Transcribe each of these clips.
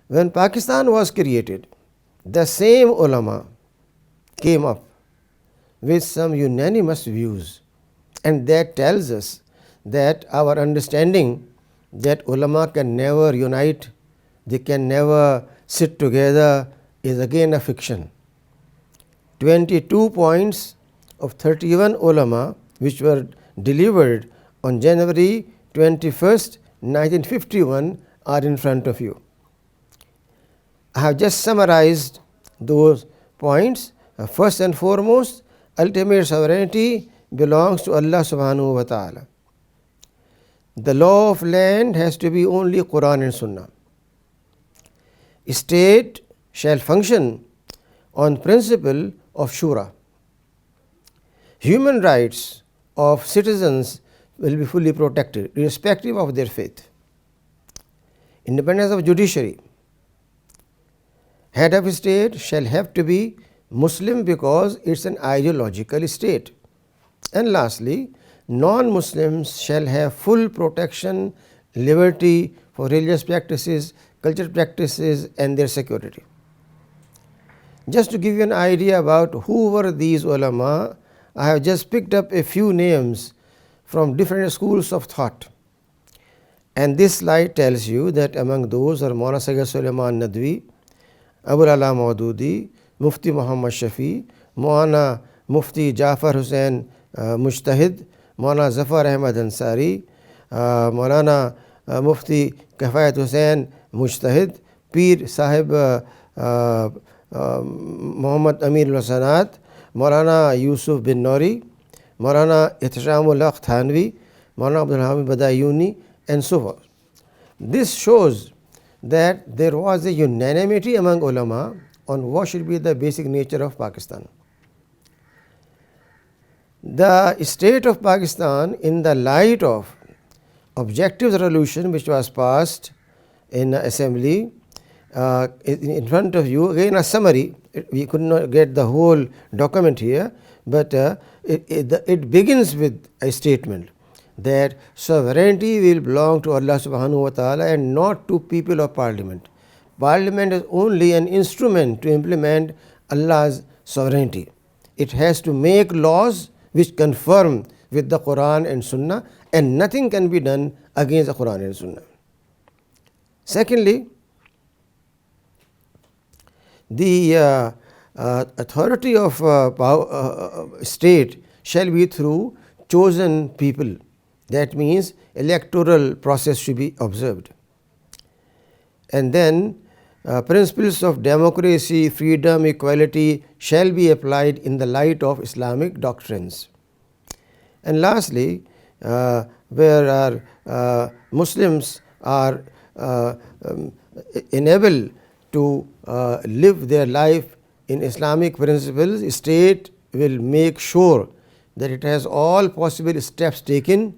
When Pakistan was created, the same ulama came up with some unanimous views, and that tells us that our understanding that ulama can never unite, they can never sit together, is again a fiction. 22 points of 31 ulama which were delivered on January 21st, 1951 are in front of you. I have just summarized those points. First and foremost, ultimate sovereignty belongs to Allah subhanahu wa ta'ala. The law of land has to be only Quran and Sunnah. State shall function on principle of shura. Human rights of citizens will be fully protected irrespective of their faith. Independence of judiciary. Head of state shall have to be Muslim because it's an ideological state. And lastly, non-Muslims shall have full protection, liberty for religious practices, cultural practices and their security. Just to give you an idea about who were these ulama, I have just picked up a few names from different schools of thought. And this slide tells you that among those are Maulana Sayyid Sulaiman Nadwi, Abul Ala Maududi, Mufti Muhammad Shafi, Maulana Mufti Jafar Hussain Mujtahid, Maulana Zafar Ahmad Ansari, Maulana Mufti Kifayat Hussain Mujtahid, Pir Sahib Muhammad Amir al-Sanat, Maulana Yusuf bin Nori, Maulana Ihtishamul Haq Thanvi, Maulana Abdul Hamid Badayuni, and so forth. This shows that there was a unanimity among ulama on what should be the basic nature of Pakistan. The state of Pakistan, in the light of objective resolution which was passed in assembly, in front of you, again a summary, we could not get the whole document here, but it begins with a statement that sovereignty will belong to Allah subhanahu wa ta'ala and not to people of parliament. Parliament is only an instrument to implement Allah's sovereignty. It has to make laws which conform with the Quran and Sunnah, and nothing can be done against the Quran and Sunnah. Secondly, the authority of state shall be through chosen people. That means electoral process should be observed. And then principles of democracy, freedom, equality shall be applied in the light of Islamic doctrines. And lastly, where our Muslims are enabled to live their life in Islamic principles, state will make sure that it has all possible steps taken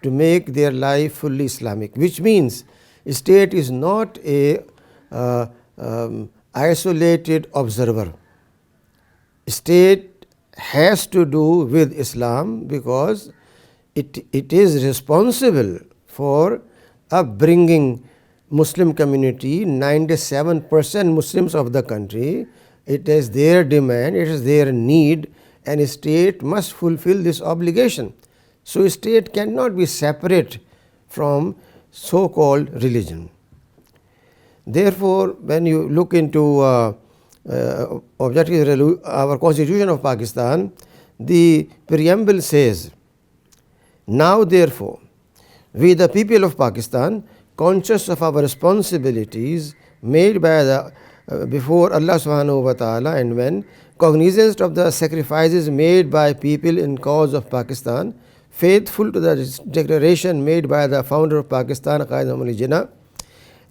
to make their life fully Islamic, which means state is not a isolated observer. State has to do with Islam because it is responsible for upbringing Muslim community, 97% Muslims of the country. It is their demand, it is their need, and state must fulfill this obligation. So state cannot be separate from so-called religion. Therefore, when you look into objective our Constitution of Pakistan, the preamble says, "Now therefore, we the people of Pakistan, conscious of our responsibilities made by the before Allah subhanahu wa ta'ala, and when cognizant of the sacrifices made by people in cause of Pakistan, faithful to the declaration made by the founder of Pakistan, Qaid Muhammad Jinnah,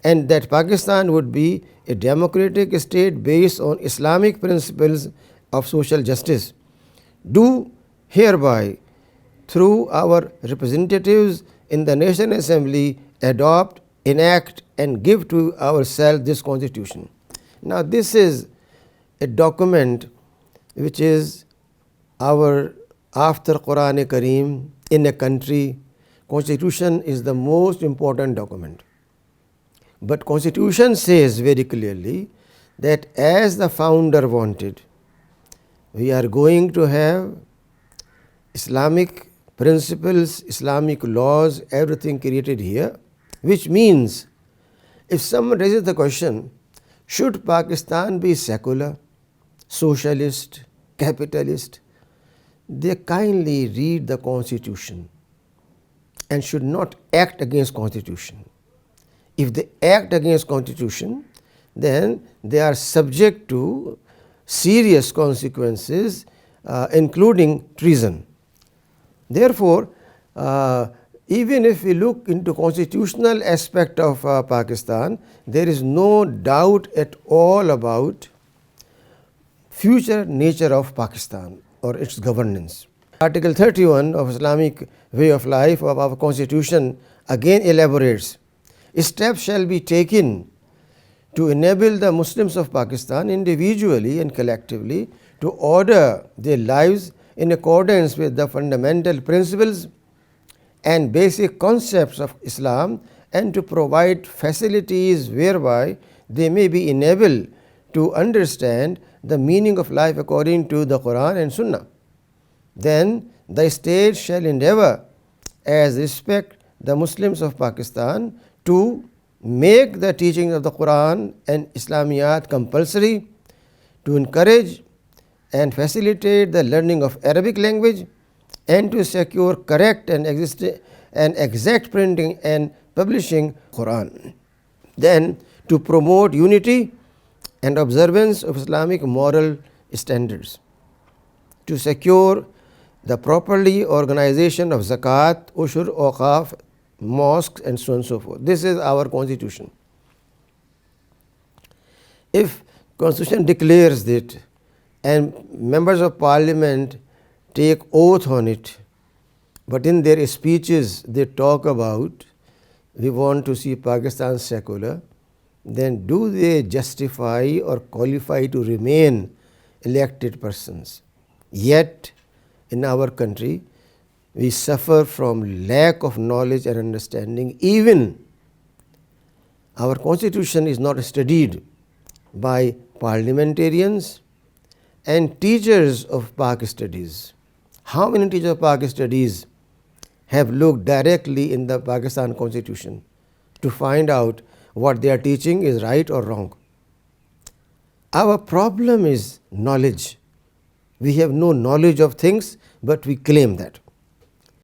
and that Pakistan would be a democratic state based on Islamic principles of social justice, do hereby, through our representatives in the National Assembly, adopt, enact and give to ourselves this constitution." Now this is a document which is our, after Quran Kareem, in a country, Constitution is the most important document. But Constitution says very clearly that as the founder wanted, we are going to have Islamic principles, Islamic laws, everything created here, which means if someone raises the question, should Pakistan be secular, socialist, capitalist, they kindly read the Constitution and should not act against Constitution. If they act against Constitution, then they are subject to serious consequences, including treason. Therefore, even if we look into constitutional aspect of Pakistan, there is no doubt at all about future nature of Pakistan or its governance. Article 31 of Islamic way of life of our constitution again elaborates, steps shall be taken to enable the Muslims of Pakistan individually and collectively to order their lives in accordance with the fundamental principles and basic concepts of Islam, and to provide facilities whereby they may be enabled to understand the meaning of life according to the Quran and Sunnah. Then the state shall endeavor as respect the Muslims of Pakistan to make the teaching of the Quran and Islamiyat compulsory, to encourage and facilitate the learning of Arabic language, and to secure correct and exact printing and publishing Quran. Then to promote unity and observance of Islamic moral standards, to secure the properly organization of zakat, ushur, awqaf, mosques, and so on and so forth. This is our constitution. If constitution declares that and members of parliament take oath on it, but in their speeches they talk about we want to see Pakistan secular, then do they justify or qualify to remain elected persons? Yet in our country we suffer from lack of knowledge and understanding. Even our constitution is not studied by parliamentarians and teachers of Pak studies. How many teachers of Pak studies have looked directly in the Pakistan constitution to find out what they are teaching is right or wrong? Our problem is knowledge. We have no knowledge of things, but we claim that.